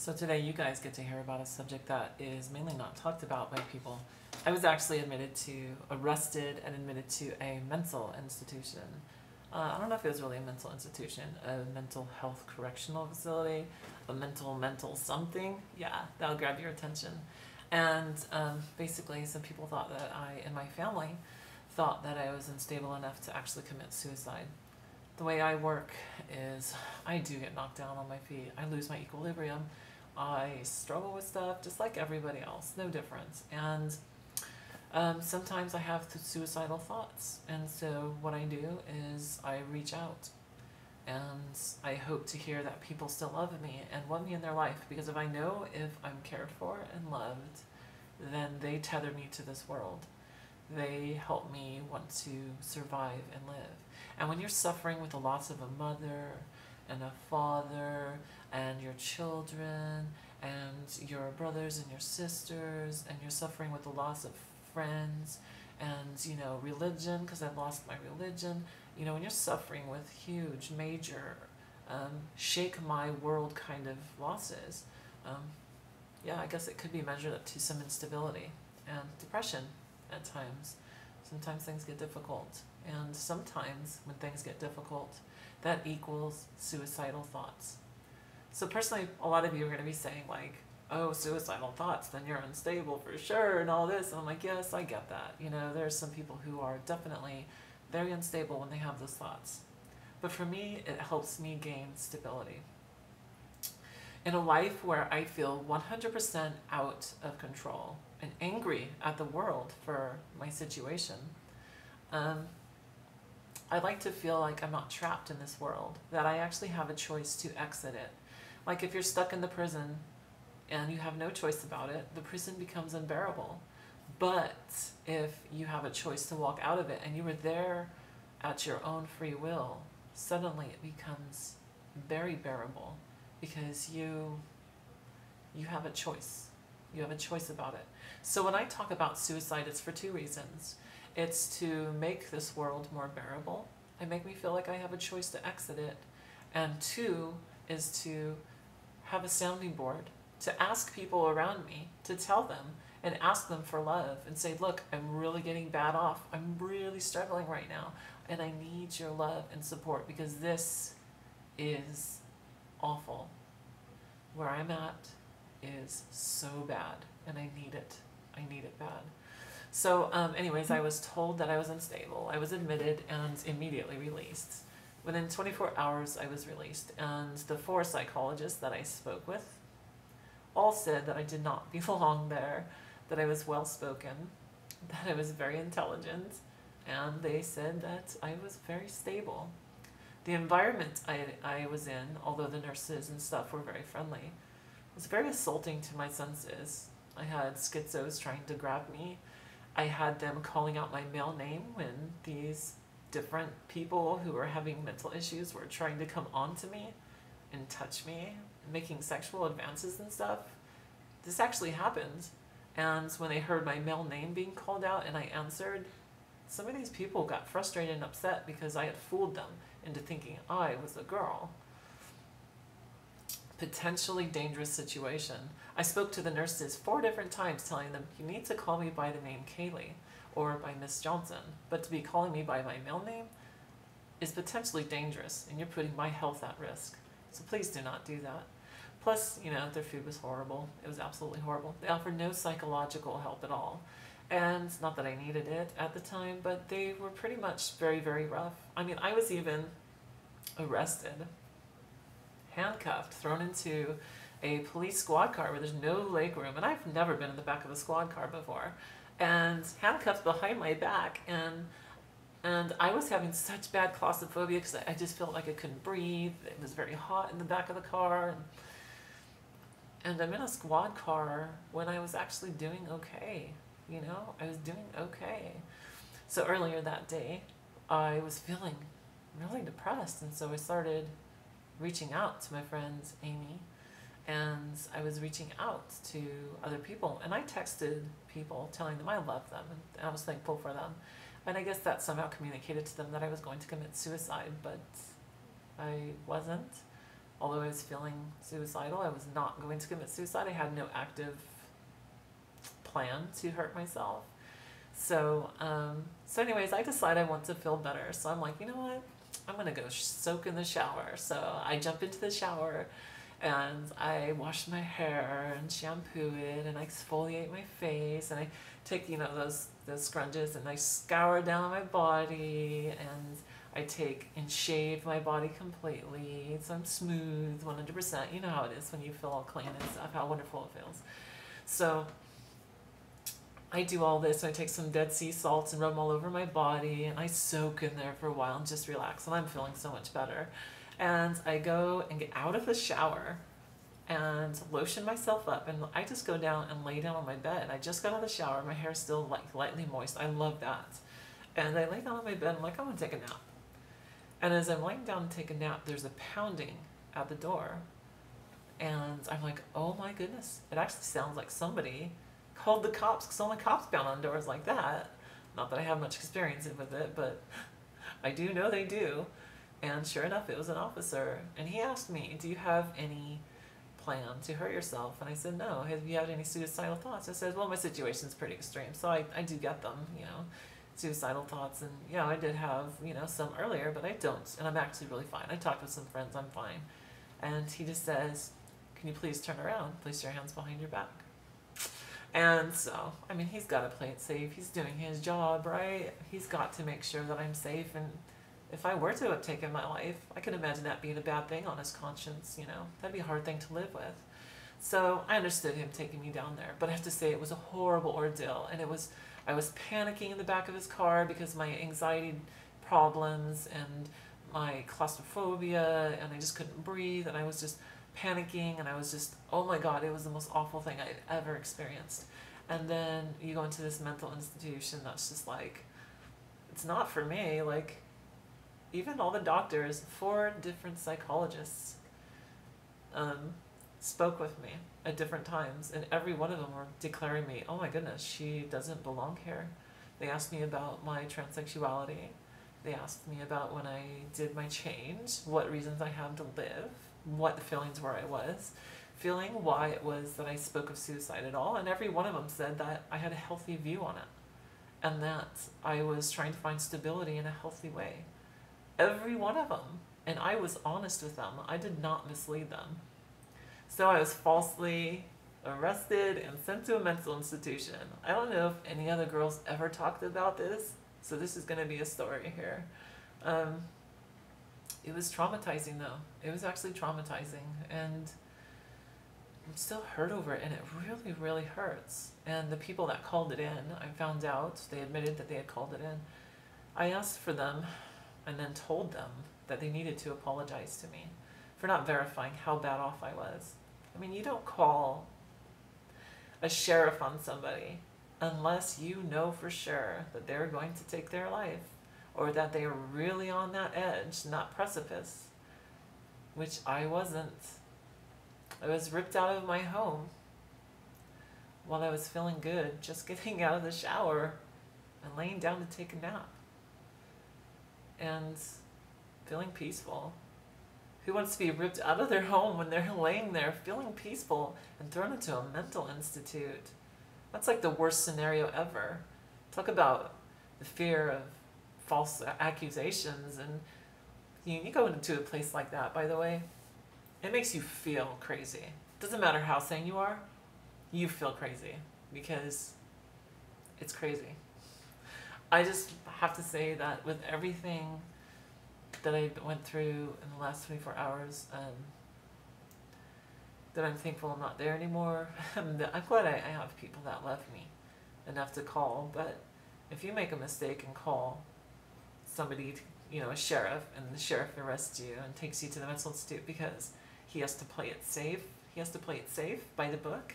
So today you guys get to hear about a subject that is mainly not talked about by people. I was actually arrested and admitted to a mental institution. I don't know if it was really a mental institution, a mental health correctional facility, a mental something. Yeah, that'll grab your attention. And basically some people thought that I and my family thought that I was unstable enough to actually commit suicide. The way I work is I do get knocked down on my feet. I lose my equilibrium. I struggle with stuff just like everybody else, no difference. And sometimes I have suicidal thoughts. And so what I do is I reach out and I hope to hear that people still love me and want me in their life, because if I know if I'm cared for and loved, then they tether me to this world. They help me want to survive and live. And when you're suffering with the loss of a mother and a father and your children and your brothers and your sisters, and you're suffering with the loss of friends and, religion, because I've lost my religion, when you're suffering with huge, major, shake my world kind of losses, yeah, I guess it could be measured up to some instability and depression at times. Sometimes things get difficult, and sometimes when things get difficult, that equals suicidal thoughts. So personally, a lot of you are going to be saying like, oh, suicidal thoughts, then you're unstable for sure and all this. And I'm like, yes, I get that. There's some people who are definitely very unstable when they have those thoughts. But for me, it helps me gain stability. In a life where I feel 100% out of control and angry at the world for my situation, I like to feel like I'm not trapped in this world, that I actually have a choice to exit it. Like if you're stuck in the prison and you have no choice about it, the prison becomes unbearable. But if you have a choice to walk out of it and you were there at your own free will, suddenly it becomes very bearable, because you have a choice. You have a choice about it. So when I talk about suicide, it's for two reasons. It's to make this world more bearable and make me feel like I have a choice to exit it. And two is to have a sounding board, to ask people around me, to tell them and ask them for love and say, look, I'm really getting bad off. I'm really struggling right now, and I need your love and support, because this is awful. Where I'm at is so bad, and I need it. I need it bad. So anyways, I was told that I was unstable. I was admitted and immediately released. Within 24 hours, I was released, and the 4 psychologists that I spoke with all said that I did not belong there, that I was well-spoken, that I was very intelligent, and they said that I was very stable. The environment I was in, although the nurses and stuff were very friendly, was very assaulting to my senses. I had schizos trying to grab me. I had them calling out my male name when these different people who were having mental issues were trying to come onto me and touch me, making sexual advances and stuff. This actually happened. And when they heard my male name being called out and I answered, some of these people got frustrated and upset because I had fooled them into thinking I was a girl. Potentially dangerous situation. I spoke to the nurses 4 different times telling them, you need to call me by the name Kaylee or by Miss Johnson, but to be calling me by my male name is potentially dangerous, and you're putting my health at risk. So please do not do that. Plus, their food was horrible. It was absolutely horrible. They offered no psychological help at all. And not that I needed it at the time, but they were pretty much very, very rough. I mean, I was even arrested, handcuffed, thrown into a police squad car where there's no leg room, and I've never been in the back of a squad car before, and handcuffed behind my back, and I was having such bad claustrophobia because I just felt like I couldn't breathe. It was very hot in the back of the car, and I'm in a squad car when I was actually doing okay. I was doing okay. So earlier that day, I was feeling really depressed, and so I started reaching out to my friends, Amy, and I was reaching out to other people, and I texted people telling them I loved them and I was thankful for them, and I guess that somehow communicated to them that I was going to commit suicide, but I wasn't. Although I was feeling suicidal, I was not going to commit suicide. I had no active plan to hurt myself. So anyways, I decide I want to feel better. So I'm like, you know what? I'm gonna go soak in the shower. So I jump into the shower, and I wash my hair and shampoo it, and I exfoliate my face, and I take those scrunches and I scour down my body, and I take and shave my body completely so I'm smooth 100%. You know how it is when you feel all clean and stuff, how wonderful it feels. So I do all this, and I take some Dead Sea salts and rub them all over my body, and I soak in there for a while and just relax, and I'm feeling so much better. And I go and get out of the shower and lotion myself up, and I just go down and lay down on my bed. I just got out of the shower, my hair's still like lightly moist. I love that. And I lay down on my bed, and I'm like, I'm gonna take a nap. And as I'm laying down to take a nap, there's a pounding at the door. And I'm like, oh my goodness, it actually sounds like somebody called the cops, because only cops pound on doors like that. Not that I have much experience with it, but I do know they do. And sure enough, it was an officer. And he asked me, do you have any plan to hurt yourself? And I said, no. Have you had any suicidal thoughts? I said, well, my situation's pretty extreme, so I do get them, suicidal thoughts. And yeah, I did have, some earlier, but I don't. And I'm actually really fine. I talked with some friends, I'm fine. And he just says, can you please turn around? Place your hands behind your back. And so, I mean, he's got to play it safe. He's doing his job, right? He's got to make sure that I'm safe. And if I were to have taken my life, I could imagine that being a bad thing on his conscience, That'd be a hard thing to live with. So I understood him taking me down there. But I have to say, it was a horrible ordeal. And I was panicking in the back of his car because my anxiety problems and my claustrophobia, and I just couldn't breathe, and I was just panicking, and I was just, oh my God, it was the most awful thing I'd ever experienced. And then you go into this mental institution that's just like, it's not for me. Like, even all the doctors, 4 different psychologists spoke with me at different times, and every one of them were declaring me, oh my goodness, she doesn't belong here. They asked me about my transsexuality. They asked me about when I did my change, what reasons I had to live, what the feelings were I was feeling, why it was that I spoke of suicide at all, and every one of them said that I had a healthy view on it, and that I was trying to find stability in a healthy way. Every one of them. And I was honest with them. I did not mislead them. So I was falsely arrested and sent to a mental institution. I don't know if any other girls ever talked about this, so this is going to be a story here. It was traumatizing, though. It was actually traumatizing, and I'm still hurt over it, and it really, really hurts. And the people that called it in, I found out, they admitted that they had called it in. I asked for them and then told them that they needed to apologize to me for not verifying how bad off I was. I mean, you don't call a sheriff on somebody unless you know for sure that they're going to take their life, or that they are really on that edge, not precipice, which I wasn't. I was ripped out of my home while I was feeling good, just getting out of the shower and laying down to take a nap and feeling peaceful. Who wants to be ripped out of their home when they're laying there feeling peaceful and thrown into a mental institute? That's like the worst scenario ever. Talk about the fear of false accusations. And you go into a place like that, by the way, it makes you feel crazy. Doesn't matter how sane you are, you feel crazy because it's crazy. I just have to say that with everything that I went through in the last 24 hours, that I'm thankful I'm not there anymore. I'm glad I have people that love me enough to call, but if you make a mistake and call somebody, a sheriff, and the sheriff arrests you and takes you to the mental institute because he has to play it safe, by the book,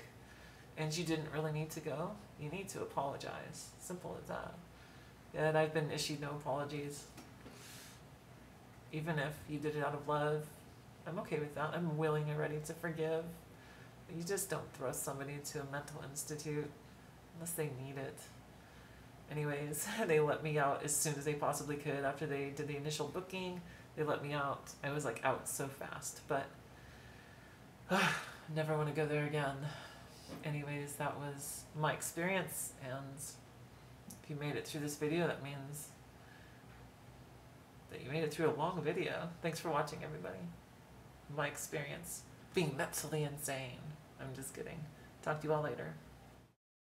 and you didn't really need to go, you need to apologize. Simple as that. And I've been issued no apologies. Even if you did it out of love, I'm okay with that. I'm willing and ready to forgive. But you just don't throw somebody into a mental institute unless they need it. Anyways, they let me out as soon as they possibly could. After they did the initial booking, they let me out. I was like out so fast. But Never want to go there again. Anyways, that was my experience, and if you made it through this video, that means that you made it through a long video. Thanks for watching, everybody. My experience being mentally insane. I'm just kidding. Talk to you all later.